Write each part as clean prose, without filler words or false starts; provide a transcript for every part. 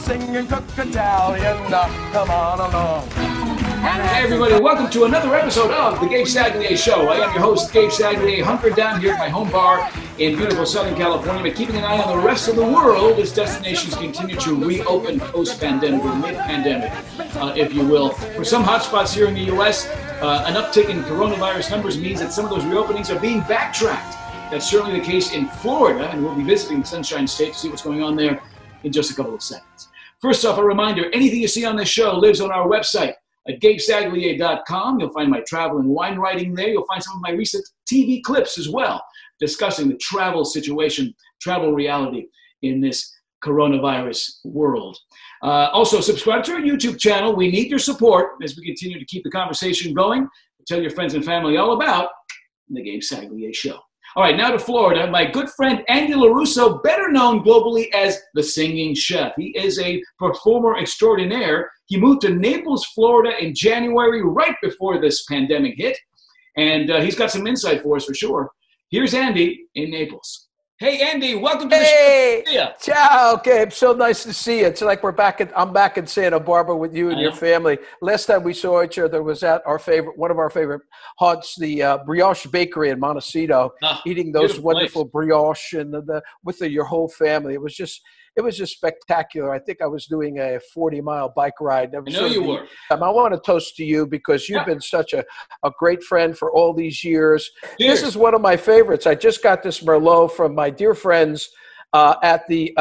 sing and cook Italian. Come on along. Hey everybody, welcome to another episode of the Gabe Saglie Show. I am your host, Gabe Saglie, hunkered down here at my home bar in beautiful Southern California, but keeping an eye on the rest of the world as destinations continue to reopen post-pandemic or mid-pandemic, if you will. For some hotspots here in the U.S., an uptick in coronavirus numbers means that some of those reopenings are being backtracked. That's certainly the case in Florida, and we'll be visiting the Sunshine State to see what's going on there in just a couple of seconds. First off, a reminder, anything you see on this show lives on our website at GabeSaglie.com. You'll find my travel and wine writing there. You'll find some of my recent TV clips as well, discussing the travel situation, travel reality in this coronavirus world. Also, subscribe to our YouTube channel. We need your support as we continue to keep the conversation going. Tell your friends and family all about the Gabe Saglie Show. All right, now to Florida. My good friend Andy LoRusso, better known globally as the Singing Chef. He is a performer extraordinaire. He moved to Naples, Florida in January, right before this pandemic hit. And he's got some insight for us for sure. Here's Andy in Naples. Hey, Andy, welcome to the show. Hey, ciao, Gabe. So nice to see you. It's like I'm back in Santa Barbara with you and your family. Last time we saw each other was at one of our favorite haunts, the Brioche Bakery in Montecito, eating those wonderful brioche and with your whole family. It was just spectacular. I think I was doing a 40-mile bike ride. I know you were. I want to toast to you because you've been such a great friend for all these years. Cheers. This is one of my favorites. I just got this merlot from my dear friends at the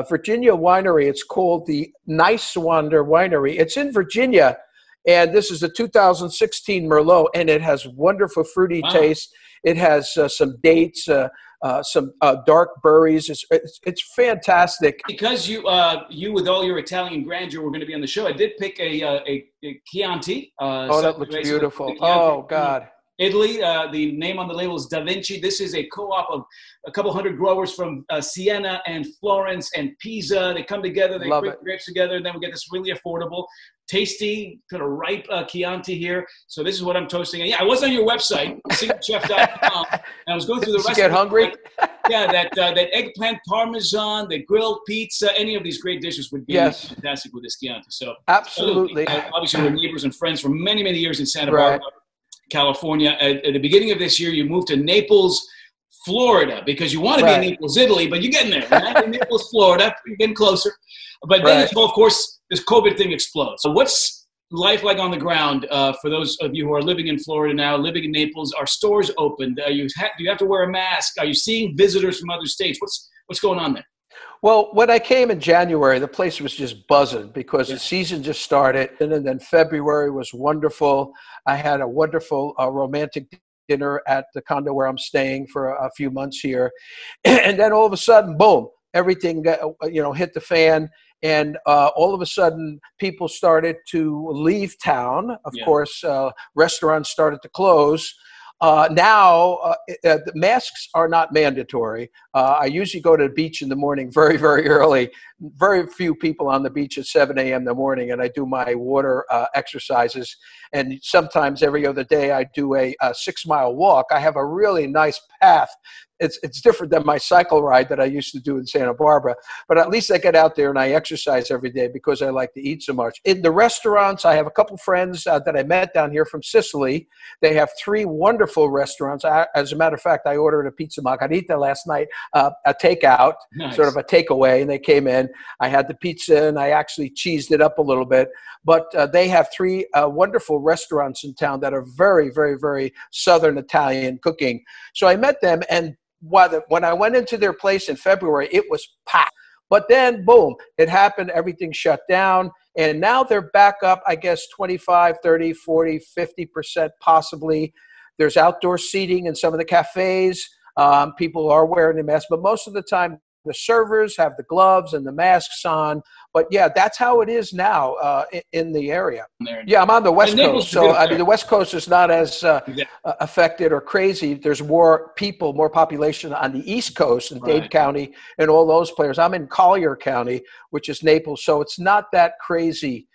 Virginia winery. It's called the Nice Wander Winery. It's in Virginia, and this is a 2016 merlot, and it has wonderful fruity taste. It has some dates, some dark berries. It's fantastic. Because you with all your Italian grandeur were going to be on the show, I did pick a Chianti. That looks beautiful. Oh, God. Italy. The name on the label is Da Vinci. This is a co-op of a couple hundred growers from Siena and Florence and Pisa. They come together, they bring grapes together, and then we get this really affordable, tasty, kind of ripe Chianti here. So this is what I'm toasting. And yeah, I was on your website, singingchef.com, and I was going through the rest. Get hungry? Yeah, that eggplant parmesan, the grilled pizza, any of these great dishes would be fantastic with this Chianti. So absolutely. Obviously, we're neighbors and friends for many, many years in Santa Barbara, California. At the beginning of this year, you moved to Naples, Florida, because you want to be in Naples, Italy, but you're getting there. Right? In Naples, Florida, you're getting closer. But then, of course, this COVID thing explodes. So what's life like on the ground for those of you who are living in Florida now, living in Naples? Are stores open? Do you have to wear a mask? Are you seeing visitors from other states? What's going on there? Well, when I came in January, the place was just buzzing because the season just started. And then February was wonderful. I had a wonderful romantic dinner at the condo where I'm staying for a few months here. And then all of a sudden, boom, everything hit the fan. And all of a sudden, people started to leave town. Of course, restaurants started to close. Now, the masks are not mandatory. I usually go to the beach in the morning very, very early. Very few people on the beach at 7 a.m. in the morning, and I do my water exercises. And sometimes every other day I do a 6-mile walk. I have a really nice path. It's different than my cycle ride that I used to do in Santa Barbara, but at least I get out there and I exercise every day because I like to eat so much. In the restaurants, I have a couple friends that I met down here from Sicily. They have 3 wonderful restaurants. As a matter of fact, I ordered a pizza margherita last night, a takeout, sort of a takeaway, and they came in. I had the pizza and I actually cheesed it up a little bit, but they have 3 wonderful restaurants in town that are very, very, very Southern Italian cooking. So I met them, and when I went into their place in February, it was packed. But then, boom, it happened. Everything shut down. And now they're back up, I guess, 25, 30, 40, 50% possibly. There's outdoor seating in some of the cafes. People are wearing a mask, but most of the time, the servers have the gloves and the masks on. But yeah, that's how it is now in the area. Yeah, I'm on the West Coast. So I mean, the West Coast is not as affected or crazy. There's more people, more population on the East Coast in Dade County and all those players. I'm in Collier County, which is Naples. So it's not that crazy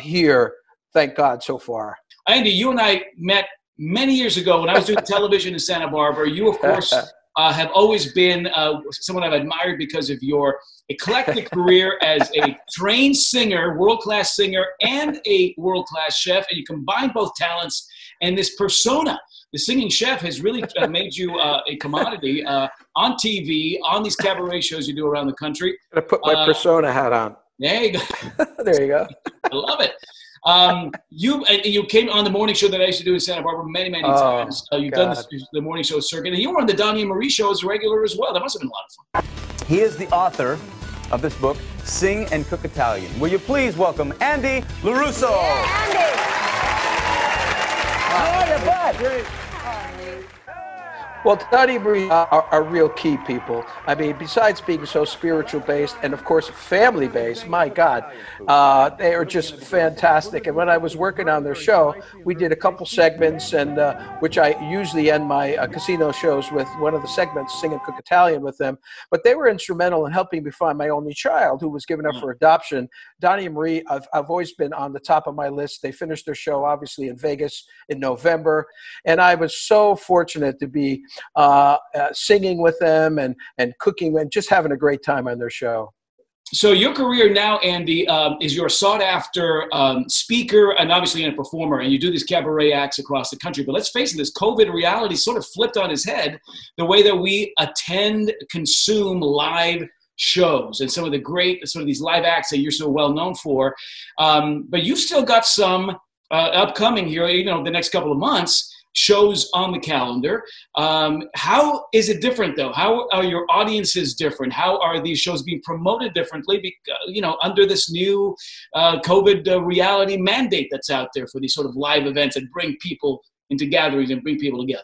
here, thank God, so far. Andy, you and I met many years ago when I was doing television in Santa Barbara. You, of course, have always been someone I've admired because of your eclectic career as a trained singer, world-class singer, and a world-class chef. And you combine both talents, and this persona, the singing chef, has really made you a commodity on TV, on these cabaret shows you do around the country. I'm gonna put my persona hat on. There you go. There you go. I love it. You came on the morning show that I used to do in Santa Barbara many times. You've done the morning show circuit, and you were on the Donnie and Marie show as a regular as well. That must have been a lot of fun. He is the author of this book, Sing and Cook Italian. Will you please welcome Andy LoRusso? Yeah, Andy. How are you, bud? Great. Well, Donnie and Marie are real key people. I mean, besides being so spiritual-based and, of course, family-based, my God, they are just fantastic. And when I was working on their show, we did a couple segments, and which I usually end my casino shows with one of the segments, Sing and Cook Italian, with them. But they were instrumental in helping me find my only child, who was given up for adoption. Donnie and Marie, I've always been on the top of my list. They finished their show, obviously, in Vegas in November. And I was so fortunate to be singing with them and cooking and just having a great time on their show. So your career now, Andy, is you're a sought-after speaker and obviously a performer, and you do these cabaret acts across the country. But let's face it, this COVID reality sort of flipped on his head the way that we attend, consume live shows and some of the great, sort of these live acts that you're so well known for. But you've still got some upcoming here, the next couple of months, shows on the calendar. How is it different, though? How are your audiences different? How are these shows being promoted differently, under this new COVID reality mandate that's out there for these sort of live events that bring people into gatherings and bring people together?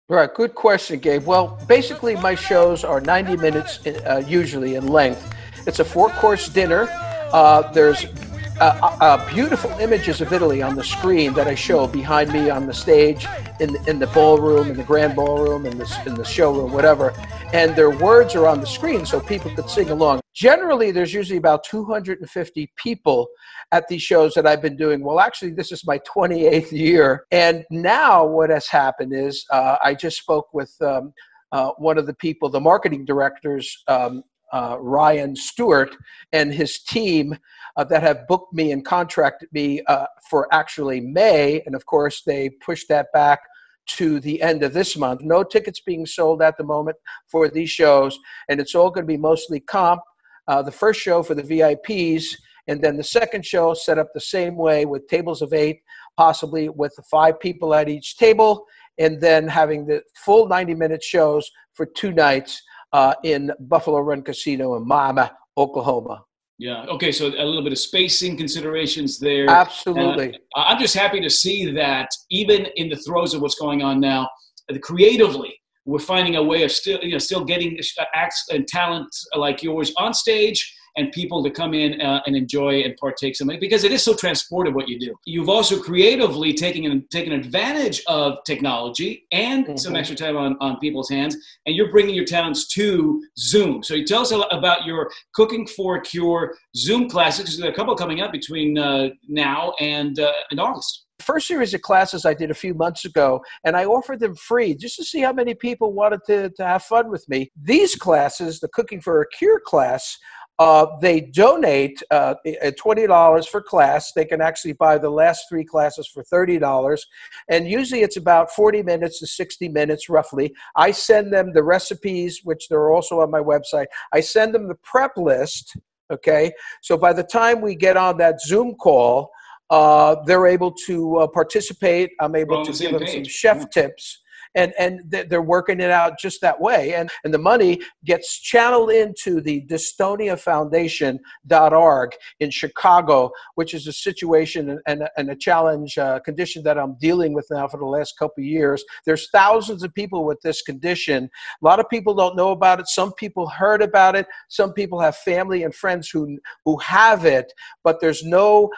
Right, good question, Gabe. Well, basically my shows are 90 minutes usually in length. It's a 4-course dinner. There's beautiful images of Italy on the screen that I show behind me on the stage, in the ballroom, in the grand ballroom, in the showroom, whatever. And their words are on the screen so people could sing along. Generally, there's usually about 250 people at these shows that I've been doing. Well, actually, this is my 28th year. And now what has happened is I just spoke with one of the people, the marketing directors, Ryan Stewart, and his team that have booked me and contracted me for actually May. And of course, they pushed that back to the end of this month. No tickets being sold at the moment for these shows. And it's all going to be mostly comp. The first show for the VIPs, and then the second show set up the same way with tables of 8, possibly with 5 people at each table, and then having the full 90-minute shows for 2 nights in Buffalo Run Casino in Mama, Oklahoma. Yeah. Okay. So a little bit of spacing considerations there. Absolutely. I'm just happy to see that even in the throes of what's going on now, creatively, we're finding a way of still getting acts and talents like yours on stage and people to come in and enjoy and partake something, because it is so transportive what you do. You've also creatively taken advantage of technology and some extra time on people's hands, and you're bringing your talents to Zoom. So you tell us about your Cooking for a Cure Zoom classes, because there are a couple coming up between now and August. First series of classes I did a few months ago, and I offered them free just to see how many people wanted to have fun with me. These classes, the Cooking for a Cure class, they donate $20 for class. They can actually buy the last 3 classes for $30. And usually it's about 40 minutes to 60 minutes roughly. I send them the recipes, which they're also on my website. I send them the prep list, okay? So by the time we get on that Zoom call, they're able to participate. I'm able to give them some chef tips. And they're working it out just that way. And the money gets channeled into the dystoniafoundation.org in Chicago, which is a situation and a challenge condition that I'm dealing with now for the last couple of years. There's thousands of people with this condition. A lot of people don't know about it. Some people heard about it. Some people have family and friends who have it, but there's no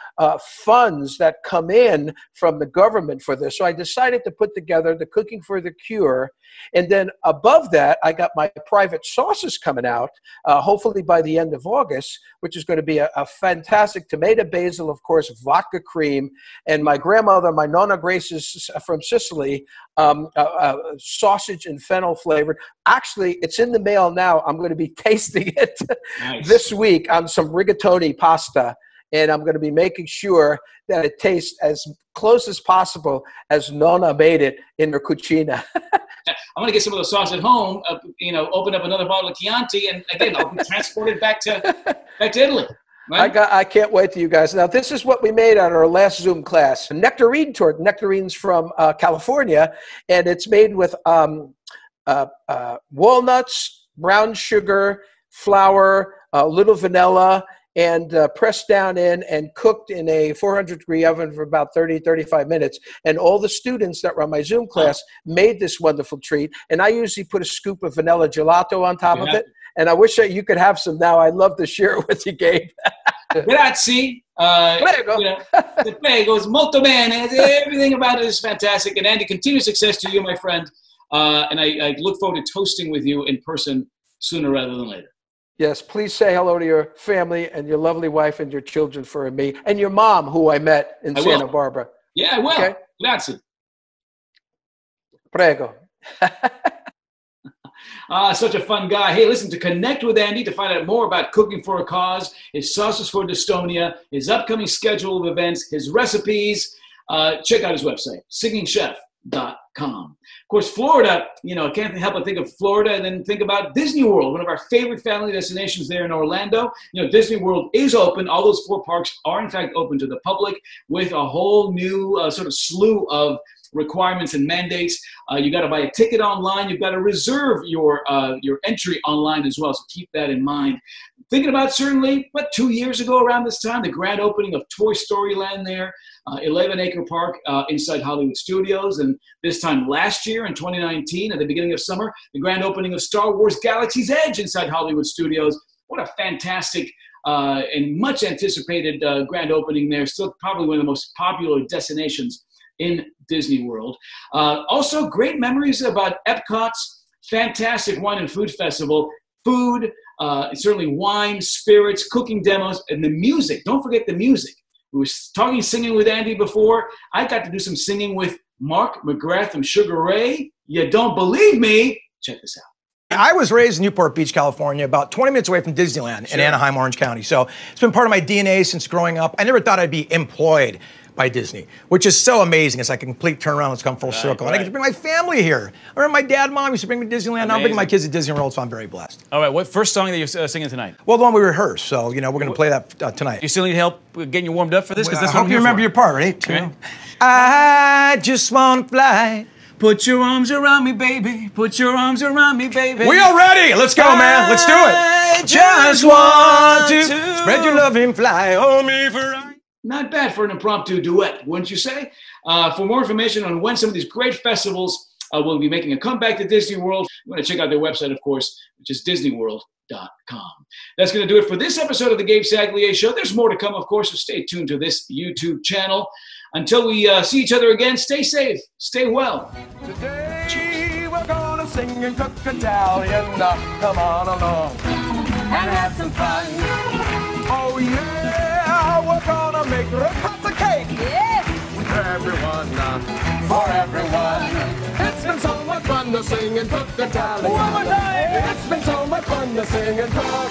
funds that come in from the government for this. So I decided to put together the Cooking for for the cure. And then above that, I got my private sauces coming out, hopefully by the end of August, which is going to be a fantastic tomato basil, of course, vodka cream. And my grandmother, my Nonna Grace's from Sicily, sausage and fennel flavored. Actually, it's in the mail now. I'm going to be tasting it this week on some rigatoni pasta. And I'm going to be making sure that it tastes as close as possible as Nonna made it in her cucina. I'm going to get some of the sauce at home, open up another bottle of Chianti, and again, I'll be transported back to Italy. Right? I can't wait to you guys. Now, this is what we made on our last Zoom class. A nectarine torte. Nectarine's from California, and it's made with walnuts, brown sugar, flour, a little vanilla, and pressed down in and cooked in a 400-degree oven for about 35 minutes. And all the students that were on my Zoom class made this wonderful treat. And I usually put a scoop of vanilla gelato on top of it. And I wish that you could have some now. I'd love to share it with you, Gabe. Grazie. Prego. Prego. It's molto bene. Everything about it is fantastic. And Andy, continued success to you, my friend. And I look forward to toasting with you in person sooner rather than later. Yes, please say hello to your family and your lovely wife and your children for me, and your mom, who I met in Santa Barbara. Yeah, I will. Okay? Grazie. Prego. Such a fun guy. Hey, listen, to connect with Andy, to find out more about Cooking for a Cause, his sauces for dystonia, his upcoming schedule of events, his recipes, check out his website, singingchef.com. Of course, Florida, I can't help but think of Florida and then think about Disney World, one of our favorite family destinations there in Orlando. Disney World is open. All those 4 parks are, in fact, open to the public with a whole new sort of slew of requirements and mandates. You got to buy a ticket online. You've got to reserve your entry online as well, so keep that in mind. Thinking about certainly, 2 years ago around this time, the grand opening of Toy Story Land there, 11-acre park inside Hollywood Studios. And this time last year in 2019, at the beginning of summer, the grand opening of Star Wars Galaxy's Edge inside Hollywood Studios. What a fantastic and much anticipated grand opening there. Still probably one of the most popular destinations in Disney World. Also, great memories about Epcot's fantastic wine and food festival. Food, certainly wine, spirits, cooking demos, and the music. Don't forget the music. We were talking singing with Andy before. I got to do some singing with Mark McGrath from Sugar Ray. You don't believe me? Check this out. I was raised in Newport Beach, California, about 20 minutes away from Disneyland in Anaheim, Orange County. So it's been part of my DNA since growing up. I never thought I'd be employed by Disney, which is so amazing. It's like a complete turnaround. Let's come full circle. And I get to bring my family here. I remember my dad and mom used to bring me to Disneyland. Now I'm bringing my kids to Disney World, so I'm very blessed. All right, what first song that you're singing tonight? Well, the one we rehearsed. So, we're going to play that tonight. You still need help getting you warmed up for this? Because that's I what hope you remember your part. Ready? Okay. I just want to fly. Put your arms around me, baby. Put your arms around me, baby. We are ready. Let's go, man. Let's do it. I just want to spread your love and fly on me for. Not bad for an impromptu duet, wouldn't you say? For more information on when some of these great festivals will be making a comeback to Disney World, you want to check out their website, of course, which is disneyworld.com. That's going to do it for this episode of the Gabe Saglie Show. There's more to come, of course, so stay tuned to this YouTube channel. Until we see each other again, stay safe, stay well. Today we're gonna sing and cook Italian. Come on along and have some fun. Oh yeah, we're gonna make ricotta cake. Yes. For everyone, for everyone. It's been so much fun to sing and cook Italian. One more time. It's been so much fun to sing and cook